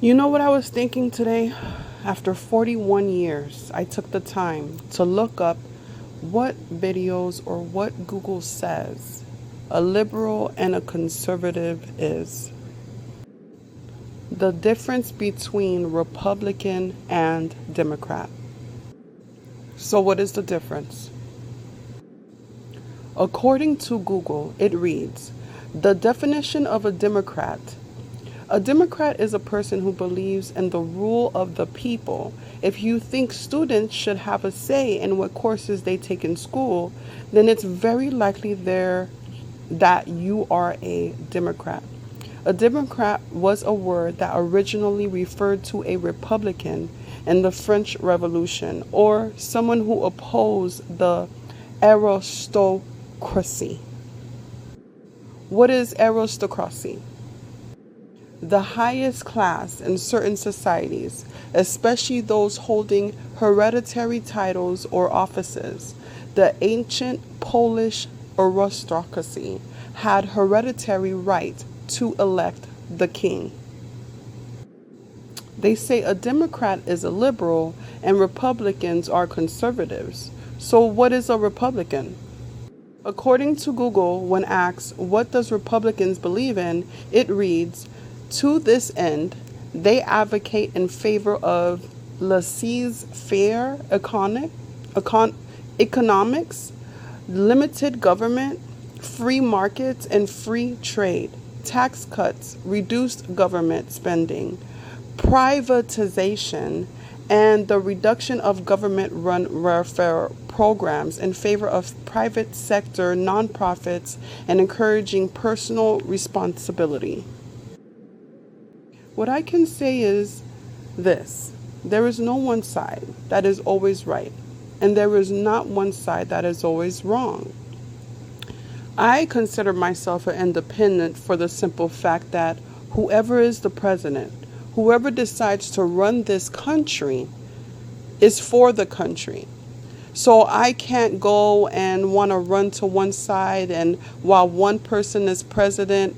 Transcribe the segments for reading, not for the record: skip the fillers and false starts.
You know what I was thinking today? After 41 years, I took the time to look up what videos or what Google says a liberal and a conservative is. The difference between Republican and Democrat. So, what is the difference? According to Google, it reads the definition of a Democrat. A Democrat is a person who believes in the rule of the people. If you think students should have a say in what courses they take in school, then it's very likely that you are a Democrat. A Democrat was a word that originally referred to a Republican in the French Revolution or someone who opposed the aristocracy. What is aristocracy? The highest class in certain societies, especially those holding hereditary titles or offices. The ancient Polish aristocracy had hereditary right to elect the king. They say a Democrat is a liberal and Republicans are conservatives. So what is a Republican? According to Google, when asked what does Republicans believe in, it reads, to this end, they advocate in favor of laissez-faire economics, limited government, free markets, and free trade, tax cuts, reduced government spending, privatization, and the reduction of government-run welfare programs in favor of private sector nonprofits and encouraging personal responsibility. What I can say is this: there is no one side that is always right, and there is not one side that is always wrong. I consider myself an independent for the simple fact that whoever is the president, whoever decides to run this country, is for the country. So I can't go and want to run to one side, and while one person is president,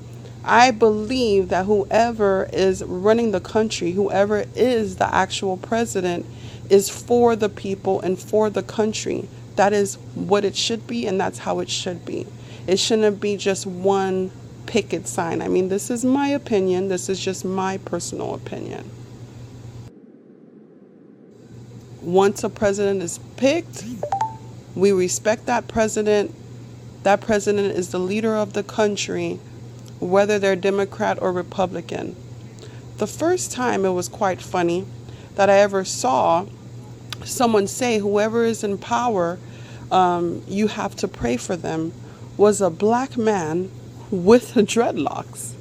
I believe that whoever is running the country, whoever is the actual president, is for the people and for the country. That is what it should be, and that's how it should be. It shouldn't be just one picket sign. I mean, this is my opinion. This is just my personal opinion. Once a president is picked, we respect that president. That president is the leader of the country, whether they're Democrat or Republican. The first time it was quite funny that I ever saw someone say whoever is in power, you have to pray for them, was a black man with dreadlocks.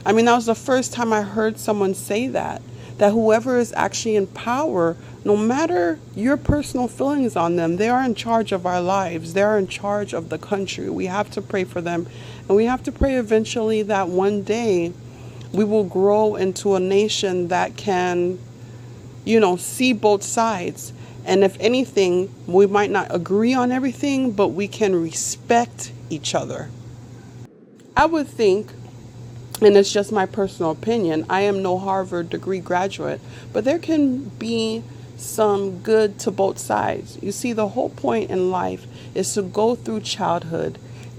I mean, that was the first time I heard someone say that whoever is actually in power, no matter your personal feelings on them, they are in charge of our lives. They are in charge of the country. We have to pray for them. And we have to pray eventually that one day we will grow into a nation that can, see both sides. And if anything, we might not agree on everything, but we can respect each other. I would think, and it's just my personal opinion, I am no Harvard degree graduate, but there can be some good to both sides. You see, the whole point in life is to go through childhood,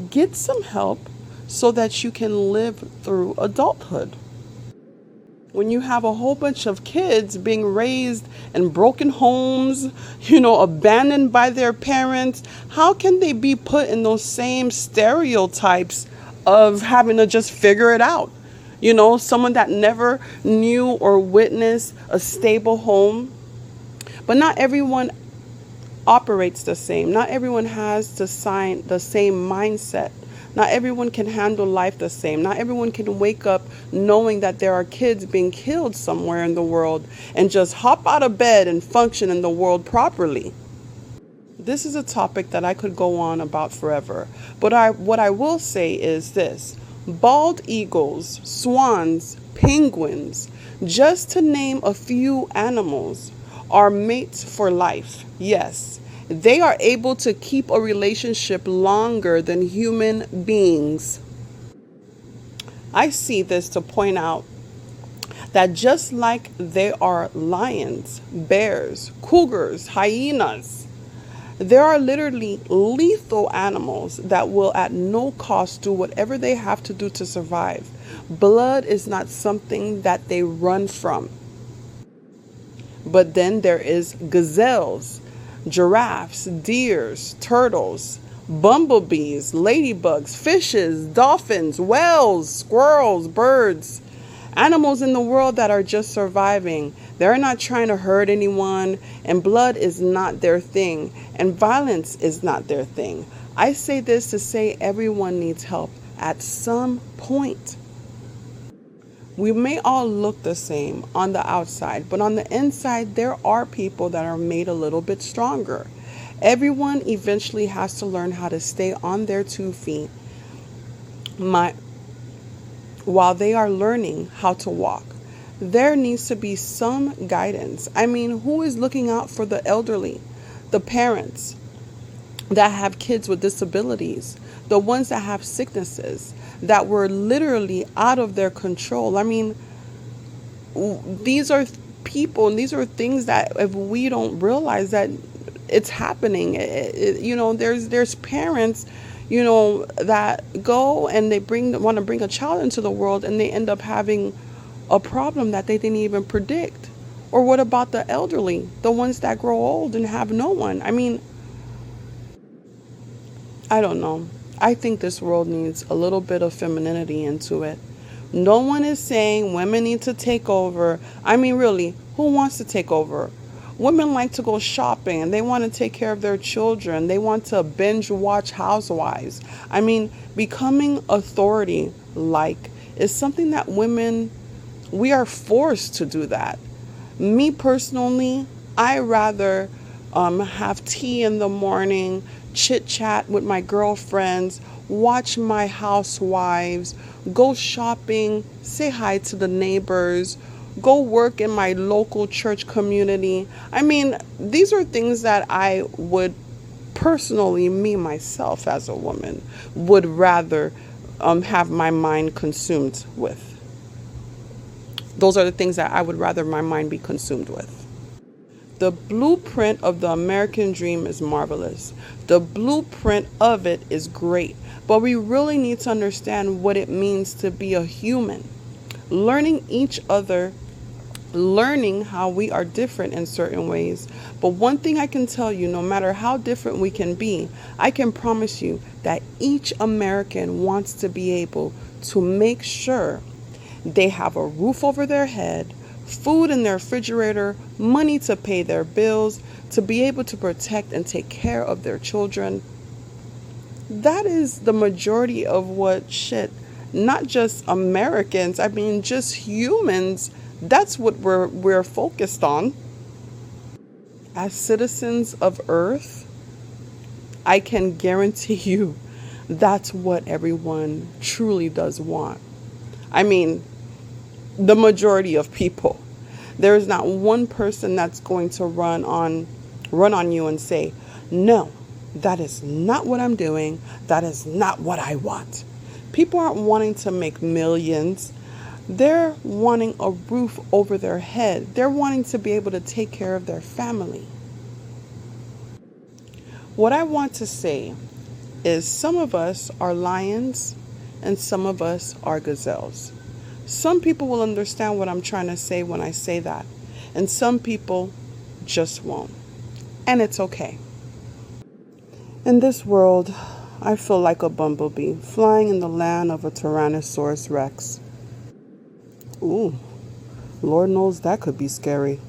get some help so that you can live through adulthood. When you have a whole bunch of kids being raised in broken homes, abandoned by their parents, how can they be put in those same stereotypes of having to just figure it out? Someone that never knew or witnessed a stable home. But not everyone operates the same. Not everyone has the same mindset. Not everyone can handle life the same. Not everyone can wake up knowing that there are kids being killed somewhere in the world and just hop out of bed and function in the world properly. This is a topic that I could go on about forever. But what I will say is this: bald eagles, swans, penguins, just to name a few animals, are mates for life. Yes, they are able to keep a relationship longer than human beings. I see this to point out That just like they are lions, bears, cougars, hyenas, there are literally lethal animals that will at no cost do whatever they have to do to survive. Blood is not something that they run from. But then there is gazelles, giraffes, deers, turtles, bumblebees, ladybugs, fishes, dolphins, whales, squirrels, birds, animals in the world that are just surviving. They're not trying to hurt anyone, and blood is not their thing, and violence is not their thing. I say this to say everyone needs help at some point. We may all look the same on the outside, but on the inside, there are people that are made a little bit stronger. Everyone eventually has to learn how to stay on their 2 feet while they are learning how to walk. There needs to be some guidance. I mean, who is looking out for the elderly, the parents that have kids with disabilities, the ones that have sicknesses that were literally out of their control? I mean, these are people and these are things that if we don't realize that it's happening, there's parents, that go and they want to bring a child into the world and they end up having a problem that they didn't even predict. Or what about the elderly, the ones that grow old and have no one? I mean, I don't know. I think this world needs a little bit of femininity into it. No one is saying women need to take over. I mean, really, who wants to take over? Women like to go shopping and they want to take care of their children. They want to binge watch Housewives. I mean, becoming authority is something that we are forced to do that. Me personally, I rather have tea in the morning, chit chat with my girlfriends, watch my housewives, go shopping, say hi to the neighbors, go work in my local church community. I mean, these are things that I would personally, me myself as a woman, would rather have my mind consumed with. Those are the things that I would rather my mind be consumed with. The blueprint of the American dream is marvelous. The blueprint of it is great. But we really need to understand what it means to be a human. Learning each other, learning how we are different in certain ways. But one thing I can tell you, no matter how different we can be, I can promise you that each American wants to be able to make sure they have a roof over their head, food in their refrigerator, money to pay their bills, to be able to protect and take care of their children. That is the majority of not just Americans, I mean just humans, that's what we're focused on. As citizens of Earth, I can guarantee you that's what everyone truly does want. I mean, the majority of people. There is not one person that's going to run on you and say, no, that is not what I'm doing. That is not what I want. People aren't wanting to make millions. They're wanting a roof over their head. They're wanting to be able to take care of their family. What I want to say is some of us are lions and some of us are gazelles. Some people will understand what I'm trying to say when I say that, and some people just won't. And it's okay. In this world, I feel like a bumblebee flying in the land of a Tyrannosaurus Rex. Ooh, Lord knows that could be scary.